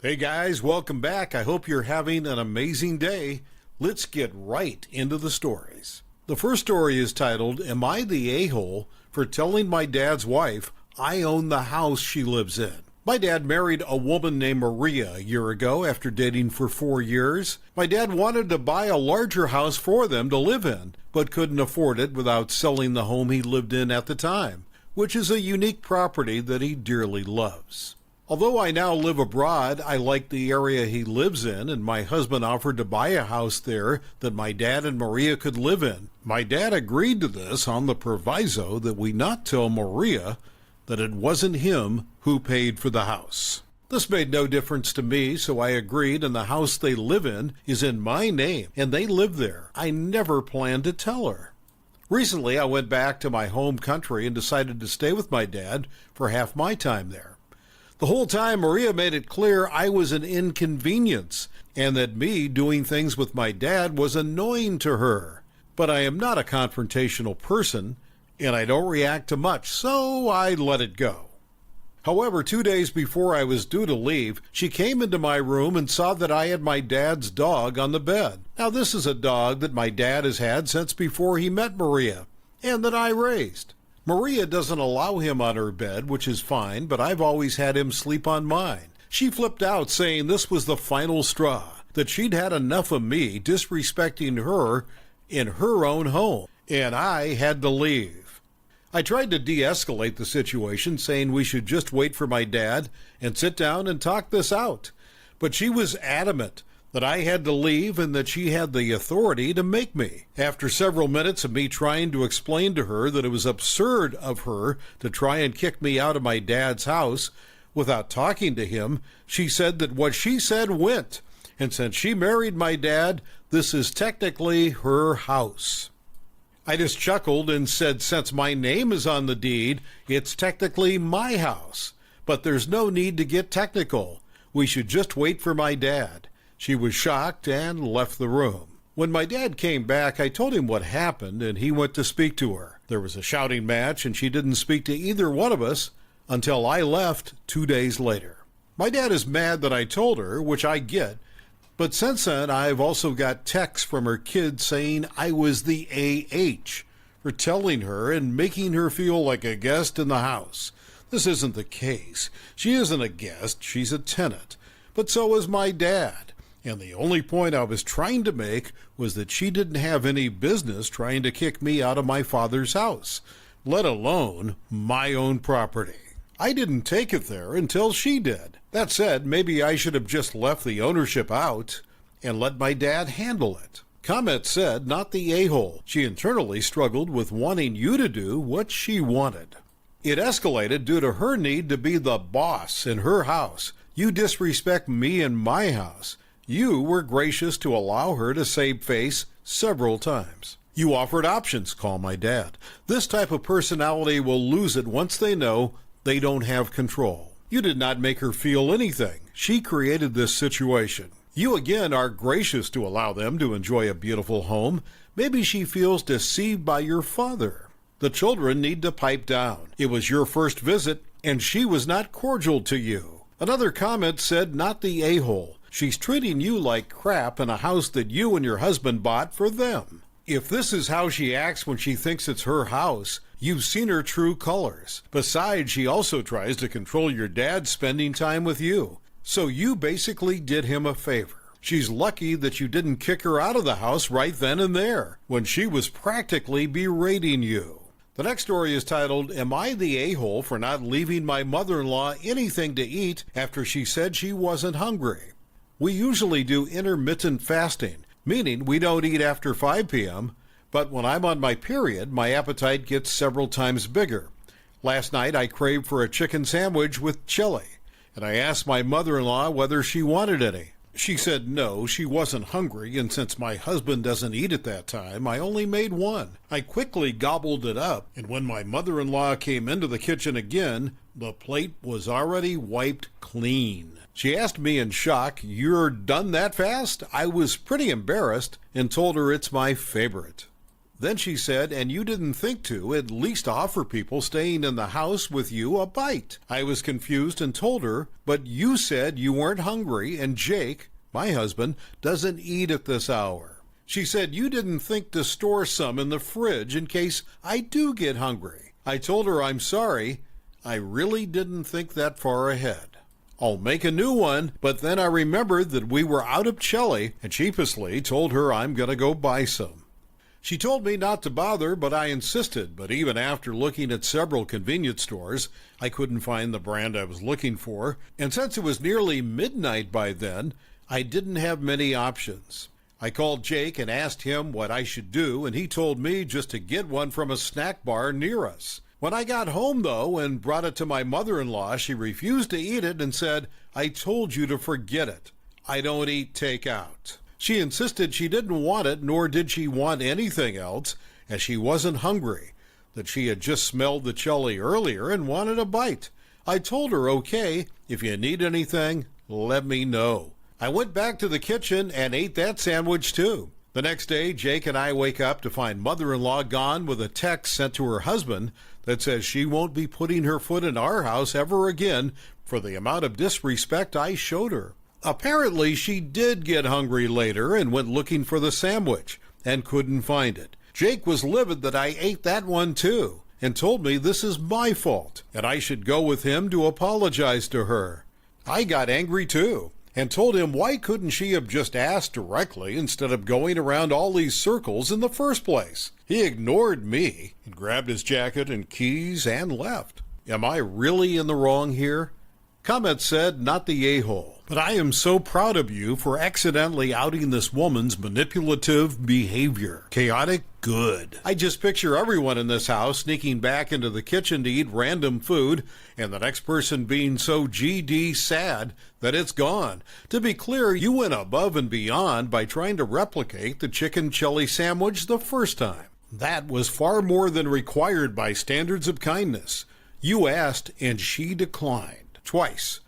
Hey guys, welcome back. I hope you're having an amazing day. Let's get right into the stories. The first story is titled, Am I the A-hole for telling my dad's wife I own the house she lives in? My dad married a woman named Maria a year ago after dating for 4 years. My dad wanted to buy a larger house for them to live in, but couldn't afford it without selling the home he lived in at the time, which is a unique property that he dearly loves. Although I now live abroad, I like the area he lives in, and my husband offered to buy a house there that my dad and Maria could live in. My dad agreed to this on the proviso that we not tell Maria that it wasn't him who paid for the house. This made no difference to me, so I agreed, and the house they live in is in my name, and they live there. I never planned to tell her. Recently, I went back to my home country and decided to stay with my dad for half my time there. The whole time, Maria made it clear I was an inconvenience and that me doing things with my dad was annoying to her. But I am not a confrontational person, and I don't react to much, so I let it go. However, 2 days before I was due to leave, she came into my room and saw that I had my dad's dog on the bed. Now, this is a dog that my dad has had since before he met Maria, and that I raised. Maria doesn't allow him on her bed, which is fine, but I've always had him sleep on mine. She flipped out, saying this was the final straw, that she'd had enough of me disrespecting her in her own home, and I had to leave. I tried to de-escalate the situation, saying we should just wait for my dad and sit down and talk this out, but she was adamant that I had to leave and that she had the authority to make me. After several minutes of me trying to explain to her that it was absurd of her to try and kick me out of my dad's house without talking to him, she said that what she said went, and since she married my dad, this is technically her house. I just chuckled and said since my name is on the deed, it's technically my house, but there's no need to get technical. We should just wait for my dad. She was shocked and left the room. When my dad came back, I told him what happened, and he went to speak to her. There was a shouting match, and she didn't speak to either one of us until I left 2 days later. My dad is mad that I told her, which I get, but since then I've also got texts from her kids saying I was the AH for telling her and making her feel like a guest in the house. This isn't the case. She isn't a guest, she's a tenant, but so is my dad. And the only point I was trying to make was that she didn't have any business trying to kick me out of my father's house, let alone my own property. I didn't take it there until she did. That said, maybe I should have just left the ownership out and let my dad handle it. Comment said, not the a-hole. She internally struggled with wanting you to do what she wanted. It escalated due to her need to be the boss in her house. You disrespect me in my house. You were gracious to allow her to save face several times. You offered options, call my dad. This type of personality will lose it once they know they don't have control. You did not make her feel anything. She created this situation. You again are gracious to allow them to enjoy a beautiful home. Maybe she feels deceived by your father. The children need to pipe down. It was your first visit, and she was not cordial to you. Another comment said, not the a-hole. She's treating you like crap in a house that you and your husband bought for them. If this is how she acts when she thinks it's her house, you've seen her true colors. Besides, she also tries to control your dad spending time with you. So you basically did him a favor. She's lucky that you didn't kick her out of the house right then and there, when she was practically berating you. The next story is titled, Am I the a-hole for not leaving my mother-in-law anything to eat after she said she wasn't hungry? We usually do intermittent fasting, meaning we don't eat after 5 p.m., but when I'm on my period, my appetite gets several times bigger. Last night I craved for a chicken sandwich with chili, and I asked my mother-in-law whether she wanted any. She said no, she wasn't hungry, and since my husband doesn't eat at that time, I only made one. I quickly gobbled it up, and when my mother-in-law came into the kitchen again, the plate was already wiped clean. She asked me in shock, "You're done that fast?" I was pretty embarrassed and told her it's my favorite. Then she said, and you didn't think to at least offer people staying in the house with you a bite. I was confused and told her, but you said you weren't hungry and Jake, my husband, doesn't eat at this hour. She said you didn't think to store some in the fridge in case I do get hungry. I told her I'm sorry. I really didn't think that far ahead. I'll make a new one, but then I remembered that we were out of chili and sheepishly told her I'm going to go buy some. She told me not to bother, but I insisted. But even after looking at several convenience stores, I couldn't find the brand I was looking for. And since it was nearly midnight by then, I didn't have many options. I called Jake and asked him what I should do, and he told me just to get one from a snack bar near us. When I got home, though, and brought it to my mother-in-law, she refused to eat it and said, I told you to forget it. I don't eat takeout. She insisted she didn't want it, nor did she want anything else, as she wasn't hungry, that she had just smelled the chili earlier and wanted a bite. I told her, okay, if you need anything, let me know. I went back to the kitchen and ate that sandwich too. The next day, Jake and I wake up to find mother-in-law gone with a text sent to her husband that says she won't be putting her foot in our house ever again for the amount of disrespect I showed her. Apparently, she did get hungry later and went looking for the sandwich and couldn't find it. Jake was livid that I ate that one too and told me this is my fault and I should go with him to apologize to her. I got angry too and told him why couldn't she have just asked directly instead of going around all these circles in the first place. He ignored me and grabbed his jacket and keys and left. Am I really in the wrong here? Comment said, not the a-hole, but I am so proud of you for accidentally outing this woman's manipulative behavior. Chaotic good. I just picture everyone in this house sneaking back into the kitchen to eat random food, and the next person being so GD sad that it's gone. To be clear, you went above and beyond by trying to replicate the chicken chili sandwich the first time. That was far more than required by standards of kindness. You asked, and she declined. Twice,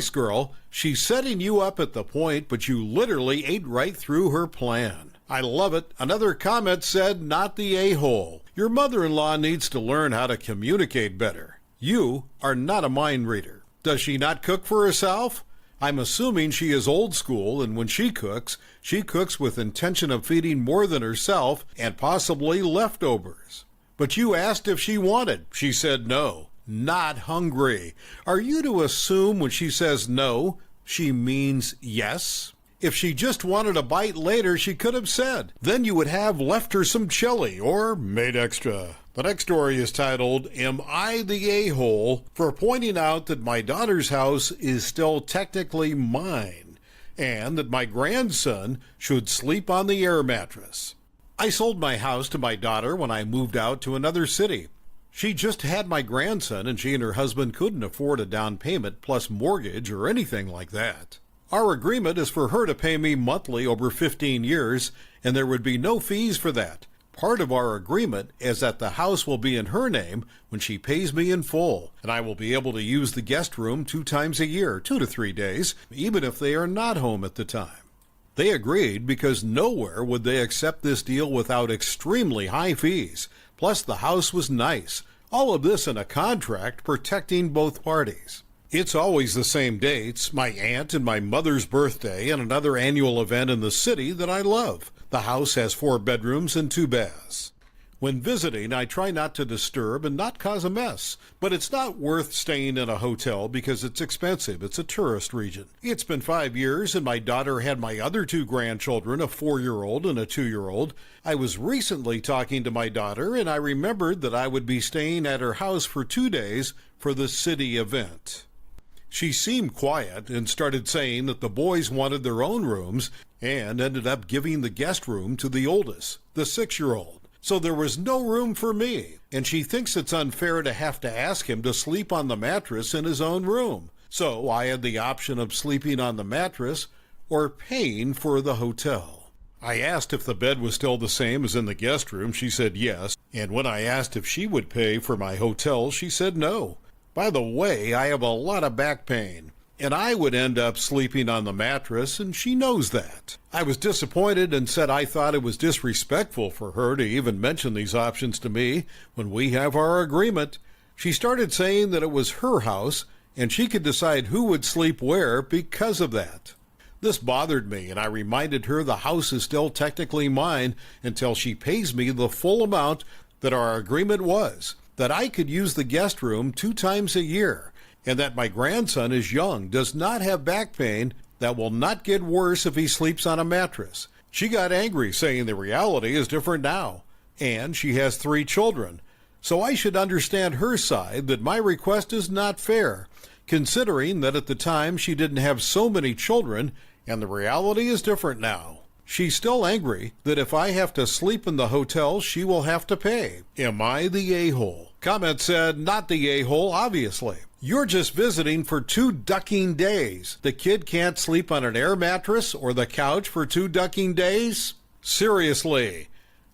girl. She's setting you up at the point, but you literally ate right through her plan. I love it. Another comment said, not the a-hole. Your mother-in-law needs to learn how to communicate better. You are not a mind reader. Does she not cook for herself? I'm assuming she is old school, and when she cooks with intention of feeding more than herself and possibly leftovers. But you asked if she wanted. She said no. Not hungry. Are you to assume when she says no, she means yes? If she just wanted a bite later, she could have said. Then you would have left her some chili or made extra. The next story is titled, Am I the A-hole for pointing out that my daughter's house is still technically mine and that my grandson should sleep on the air mattress? I sold my house to my daughter when I moved out to another city. She just had my grandson, and she and her husband couldn't afford a down payment plus mortgage or anything like that. Our agreement is for her to pay me monthly over 15 years, and there would be no fees for that. Part of our agreement is that the house will be in her name when she pays me in full, and I will be able to use the guest room 2 times a year, 2 to 3 days, even if they are not home at the time. They agreed because nowhere would they accept this deal without extremely high fees. Plus, the house was nice. All of this in a contract protecting both parties. It's always the same dates, my aunt and my mother's birthday, and another annual event in the city that I love. The house has 4 bedrooms and 2 baths. When visiting, I try not to disturb and not cause a mess, but it's not worth staying in a hotel because it's expensive. It's a tourist region. It's been 5 years, and my daughter had my other 2 grandchildren, a 4-year-old and a 2-year-old. I was recently talking to my daughter, and I remembered that I would be staying at her house for 2 days for the city event. She seemed quiet and started saying that the boys wanted their own rooms and ended up giving the guest room to the oldest, the 6-year-old. So there was no room for me, and she thinks it's unfair to have to ask him to sleep on the mattress in his own room. So I had the option of sleeping on the mattress or paying for the hotel. I asked if the bed was still the same as in the guest room. She said yes, and when I asked if she would pay for my hotel, she said no. By the way, I have a lot of back pain. and I would end up sleeping on the mattress, and she knows that. I was disappointed and said I thought it was disrespectful for her to even mention these options to me when we have our agreement. She started saying that it was her house, and she could decide who would sleep where because of that. This bothered me, and I reminded her the house is still technically mine until she pays me the full amount that our agreement was, that I could use the guest room 2 times a year, and that my grandson is young, does not have back pain, that will not get worse if he sleeps on a mattress. She got angry, saying the reality is different now, and she has 3 children. So I should understand her side, that my request is not fair, considering that at the time she didn't have so many children, and the reality is different now. She's still angry that if I have to sleep in the hotel, she will have to pay. Am I the a-hole? Comment said, not the a-hole, obviously. You're just visiting for 2 ducking days. The kid can't sleep on an air mattress or the couch for 2 ducking days? Seriously.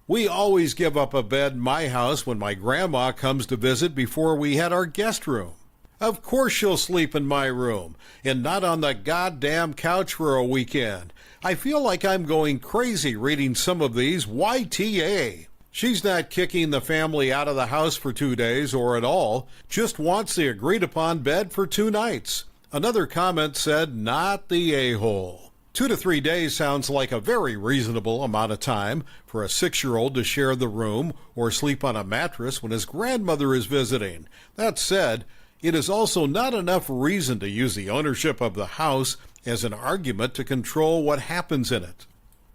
We always give up a bed in my house when my grandma comes to visit before we had our guest room. Of course she'll sleep in my room, and not on the goddamn couch for a weekend. I feel like I'm going crazy reading some of these YTA. She's not kicking the family out of the house for 2 days or at all, just wants the agreed-upon bed for 2 nights. Another comment said, not the a-hole. 2 to 3 days sounds like a very reasonable amount of time for a 6-year-old to share the room or sleep on a mattress when his grandmother is visiting. That said, it is also not enough reason to use the ownership of the house as an argument to control what happens in it.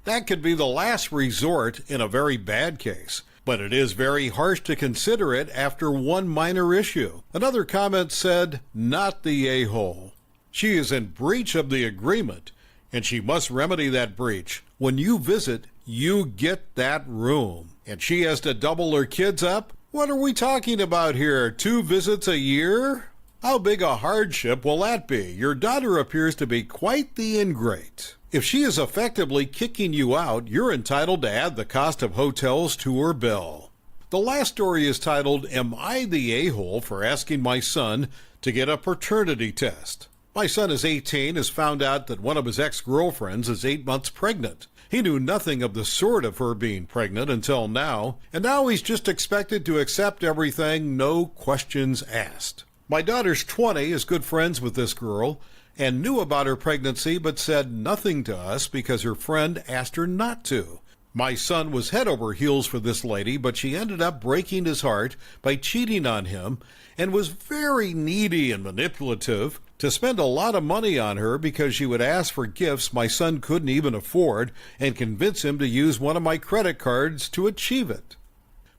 That could be the last resort in a very bad case, but it is very harsh to consider it after one minor issue. Another comment said, not the a-hole. She is in breach of the agreement, and she must remedy that breach. When you visit, you get that room, and she has to double her kids up? What are we talking about here? 2 visits a year? How big a hardship will that be? Your daughter appears to be quite the ingrate. If she is effectively kicking you out, you're entitled to add the cost of hotels to her bill. The last story is titled, Am I the a-hole for asking my son to get a paternity test? My son is 18, has found out that one of his ex-girlfriends is 8 months pregnant. He knew nothing of the sort of her being pregnant until now, and now he's just expected to accept everything, no questions asked. My daughter's 20, is good friends with this girl, and knew about her pregnancy but said nothing to us because her friend asked her not to. My son was head over heels for this lady, but she ended up breaking his heart by cheating on him and was very needy and manipulative to spend a lot of money on her because she would ask for gifts my son couldn't even afford and convince him to use one of my credit cards to achieve it.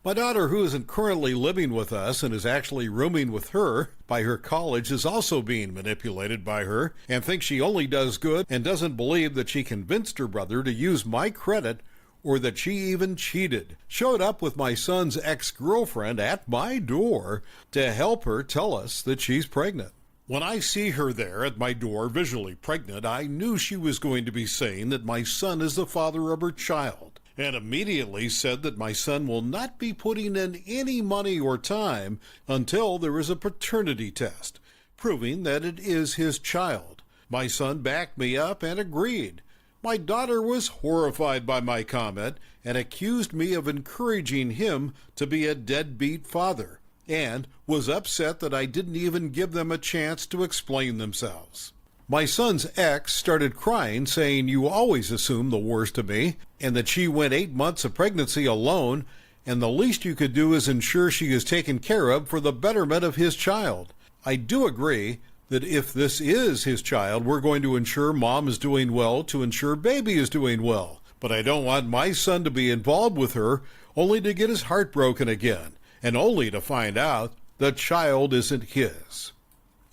My daughter, who isn't currently living with us and is actually rooming with her by her college, is also being manipulated by her and thinks she only does good and doesn't believe that she convinced her brother to use my credit or that she even cheated. Showed up with my son's ex-girlfriend at my door to help her tell us that she's pregnant. When I see her there at my door visually pregnant, I knew she was going to be saying that my son is the father of her child, and immediately said that my son will not be putting in any money or time until there is a paternity test, proving that it is his child. My son backed me up and agreed. My daughter was horrified by my comment and accused me of encouraging him to be a deadbeat father, and was upset that I didn't even give them a chance to explain themselves. My son's ex started crying, saying, "You always assume the worst of me, and that she went 8 months of pregnancy alone, and the least you could do is ensure she is taken care of for the betterment of his child." I do agree that if this is his child, we're going to ensure mom is doing well to ensure baby is doing well. But I don't want my son to be involved with her only to get his heart broken again, and only to find out the child isn't his.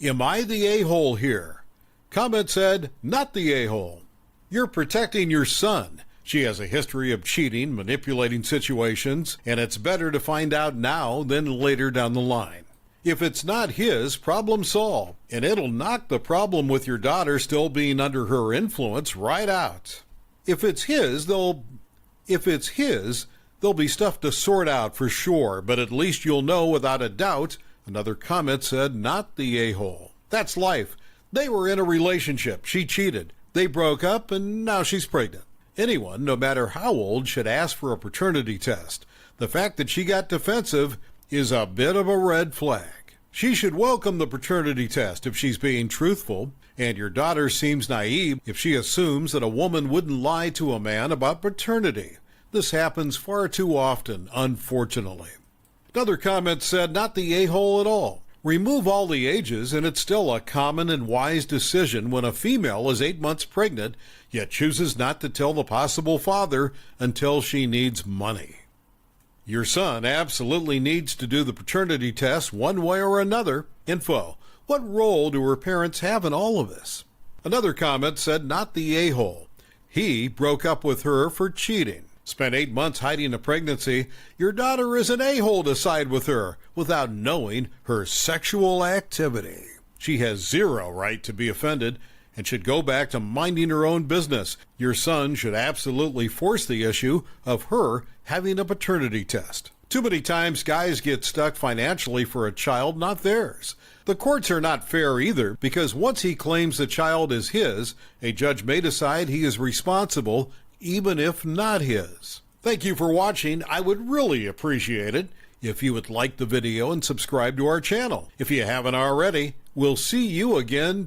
Am I the a-hole here? Comment said, not the a-hole. You're protecting your son. She has a history of cheating, manipulating situations, and it's better to find out now than later down the line. If it's not his, problem solved, and it'll knock the problem with your daughter still being under her influence right out. If it's his, there'll be stuff to sort out for sure, but at least you'll know without a doubt. Another comment said, not the a-hole. That's life. They were in a relationship. She cheated. They broke up, and now she's pregnant. Anyone, no matter how old, should ask for a paternity test. The fact that she got defensive is a bit of a red flag. She should welcome the paternity test if she's being truthful, and your daughter seems naive if she assumes that a woman wouldn't lie to a man about paternity. This happens far too often, unfortunately. Another comment said, not the a-hole at all. Remove all the ages, and it's still a common and wise decision when a female is 8 months pregnant, yet chooses not to tell the possible father until she needs money. Your son absolutely needs to do the paternity test one way or another. Info: what role do her parents have in all of this? Another comment said, not the a-hole. He broke up with her for cheating. Spent 8 months hiding a pregnancy. Your daughter is an a-hole to side with her without knowing her sexual activity. She has zero right to be offended and should go back to minding her own business. Your son should absolutely force the issue of her having a paternity test. Too many times guys get stuck financially for a child not theirs. The courts are not fair either, because once he claims the child is his, a judge may decide he is responsible even if not his. Thank you for watching. I would really appreciate it if you would like the video and subscribe to our channel. If you haven't already, we'll see you again tomorrow.